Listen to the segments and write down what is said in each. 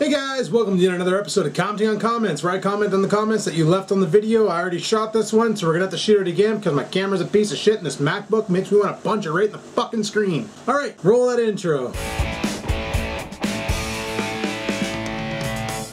Hey guys, welcome to yet another episode of Commenting on Comments, where I comment on the comments that you left on the video. I already shot this one, so we're gonna have to shoot it again because my camera's a piece of shit and this MacBook makes me want to punch it right in the fucking screen. Alright, roll that intro.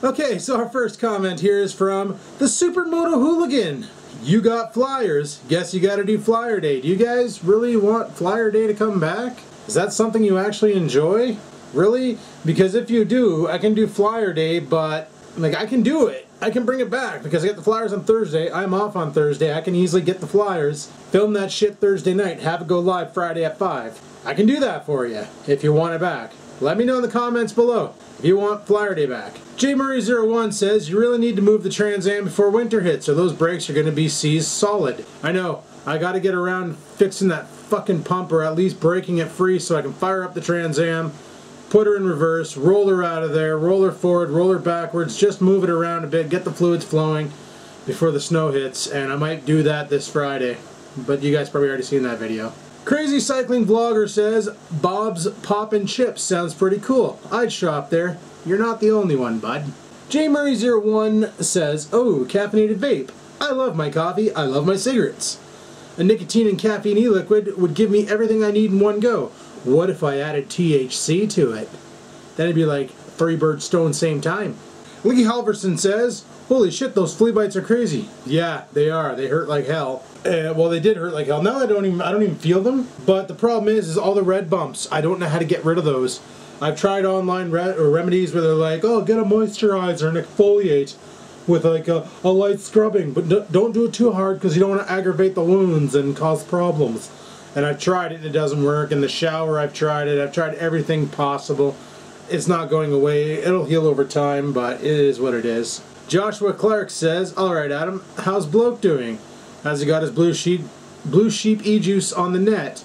Okay, so our first comment here is from the Supermoto Hooligan. You got flyers. Guess you gotta do Flyer Day. Do you guys really want Flyer Day to come back? Is that something you actually enjoy? Really? Because if you do, I can do Flyer Day, but like I can do it. I can bring it back because I get the flyers on Thursday. I'm off on Thursday. I can easily get the flyers, film that shit Thursday night, have it go live Friday at 5. I can do that for you if you want it back. Let me know in the comments below if you want Flyer Day back. JMurray01 says you really need to move the Trans Am before winter hits or those brakes are going to be seized solid. I know. I got to get around fixing that fucking pump or at least breaking it free so I can fire up the Trans Am. Put her in reverse, roll her out of there, roll her forward, roll her backwards, just move it around a bit, get the fluids flowing before the snow hits, and I might do that this Friday. But you guys probably already seen that video. Crazy Cycling Vlogger says, Bob's Poppin' Chips sounds pretty cool. I'd shop there. You're not the only one, bud. JMurray01 says, oh, caffeinated vape. I love my coffee, I love my cigarettes. A nicotine and caffeine e-liquid would give me everything I need in one go. What if I added THC to it? Then it'd be like 3 birds stoned same time. Lee Halverson says, holy shit, those flea bites are crazy. Yeah, they are. They hurt like hell. Well, they did hurt like hell. Now I don't even feel them. But the problem is all the red bumps. I don't know how to get rid of those. I've tried online remedies where they're like, oh, get a moisturizer and exfoliate with like a light scrubbing. But don't do it too hard because you don't want to aggravate the wounds and cause problems. And I've tried it and it doesn't work. In the shower I've tried it. I've tried everything possible. It's not going away. It'll heal over time, but it is what it is. Joshua Clark says, alright Adam, how's Bloke doing? Has he got his Blue Sheep e-juice on the net?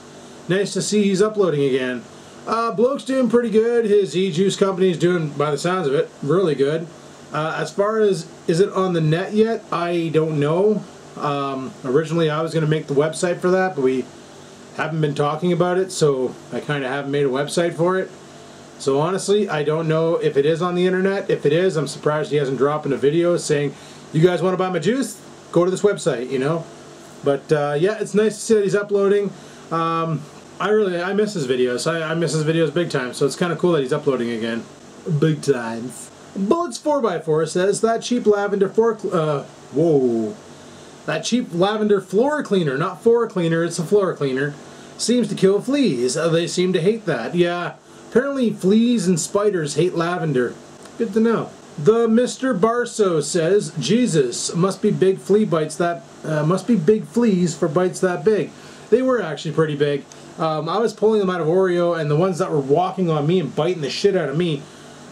Nice to see he's uploading again. Bloke's doing pretty good. His e-juice company's doing, by the sounds of it, really good. As far as, is it on the net yet? I don't know. Originally I was going to make the website for that, but we haven't been talking about it, so I kind of haven't made a website for it. So honestly, I don't know if it is on the internet. If it is, I'm surprised he hasn't dropped in a video saying, you guys want to buy my juice? Go to this website, you know? But yeah, it's nice to see that he's uploading. I miss his videos. I miss his videos big time, so it's kind of cool that he's uploading again. Big times. Bullets 4x4 says, that cheap lavender that cheap lavender floor cleaner, not floor cleaner, it's a floor cleaner, seems to kill fleas. They seem to hate that. Yeah, apparently fleas and spiders hate lavender. Good to know. The Mr. Barso says, Jesus, must be big flea bites that, must be big fleas for bites that big. They were actually pretty big. I was pulling them out of Oreo, and the ones that were walking on me and biting the shit out of me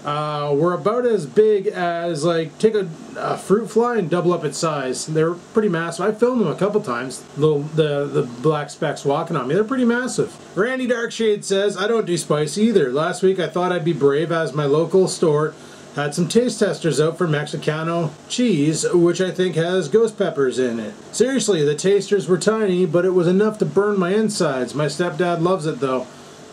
were about as big as, like, take a fruit fly and double up its size. They're pretty massive. I filmed them a couple times, the black specks walking on me. They're pretty massive. Randy Darkshade says, I don't do spicy either. Last week I thought I'd be brave as my local store had some taste testers out for Mexicano cheese, which I think has ghost peppers in it. Seriously, the tasters were tiny, but it was enough to burn my insides. My stepdad loves it though.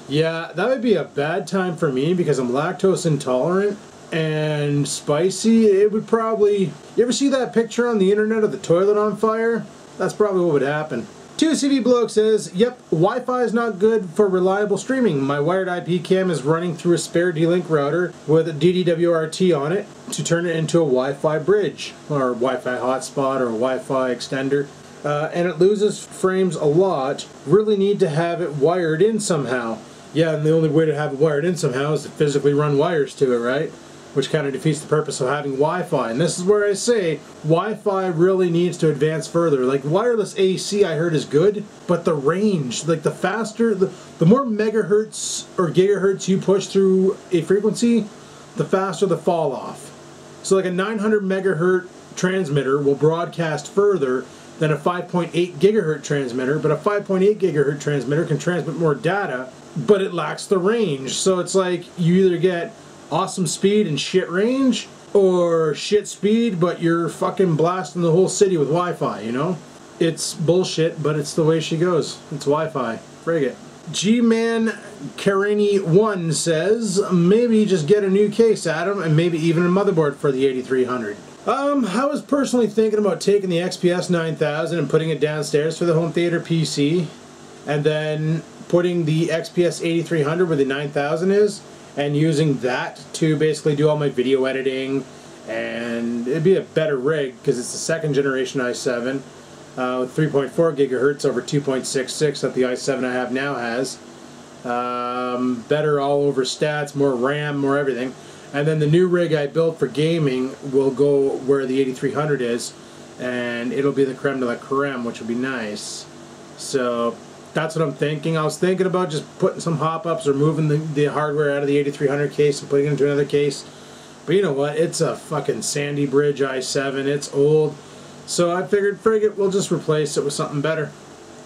Yeah, that would be a bad time for me because I'm lactose intolerant, and spicy, it would probably... You ever see that picture on the internet of the toilet on fire? That's probably what would happen. 2CV Bloke says, yep, Wi-Fi is not good for reliable streaming. My wired IP cam is running through a spare D-Link router with a DDWRT on it to turn it into a Wi-Fi bridge, or Wi-Fi hotspot, or a Wi-Fi extender. And it loses frames a lot. Really need to have it wired in somehow. Yeah, and the only way to have it wired in somehow is to physically run wires to it, right? Which kind of defeats the purpose of having Wi-Fi. And this is where I say Wi-Fi really needs to advance further. Like wireless AC I heard is good, but the range, like the faster, the more megahertz or gigahertz you push through a frequency, the faster the fall off. So like a 900 megahertz transmitter will broadcast further than a 5.8 gigahertz transmitter, but a 5.8 gigahertz transmitter can transmit more data, but it lacks the range. So it's like you either get awesome speed and shit range, or shit speed but you're fucking blasting the whole city with Wi-Fi, you know? It's bullshit, but it's the way she goes. It's Wi-Fi. Frig it. G-Man Carini1 says, maybe just get a new case, Adam, and maybe even a motherboard for the 8300. I was personally thinking about taking the XPS 9000 and putting it downstairs for the home theater PC, and then putting the XPS 8300 where the 9000 is, and using that to basically do all my video editing, and it'd be a better rig because it's the second generation i7 with 3.4 gigahertz over 2.66 that the i7 I have now has. Better all over stats, more RAM, more everything. And then the new rig I built for gaming will go where the 8300 is, and it'll be the creme de la creme, which will be nice. So that's what I'm thinking. I was thinking about just putting some hop-ups or moving the hardware out of the 8300 case and putting it into another case. But you know what? It's a fucking Sandy Bridge i7. It's old. So I figured, frig it, we'll just replace it with something better.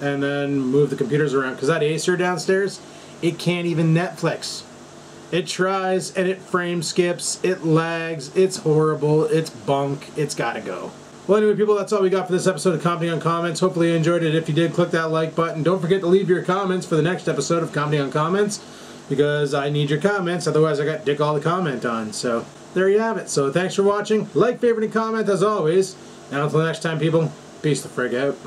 And then move the computers around. Because that Acer downstairs, it can't even Netflix. It tries and it frame skips, it lags, it's horrible, it's bunk, it's gotta go. Well, anyway, people, that's all we got for this episode of Commenting on Comments. Hopefully you enjoyed it. If you did, click that like button. Don't forget to leave your comments for the next episode of Commenting on Comments, because I need your comments, otherwise I got dick all to comment on. So there you have it. So thanks for watching. Like, favorite, and comment as always. And until next time, people, peace the frig out.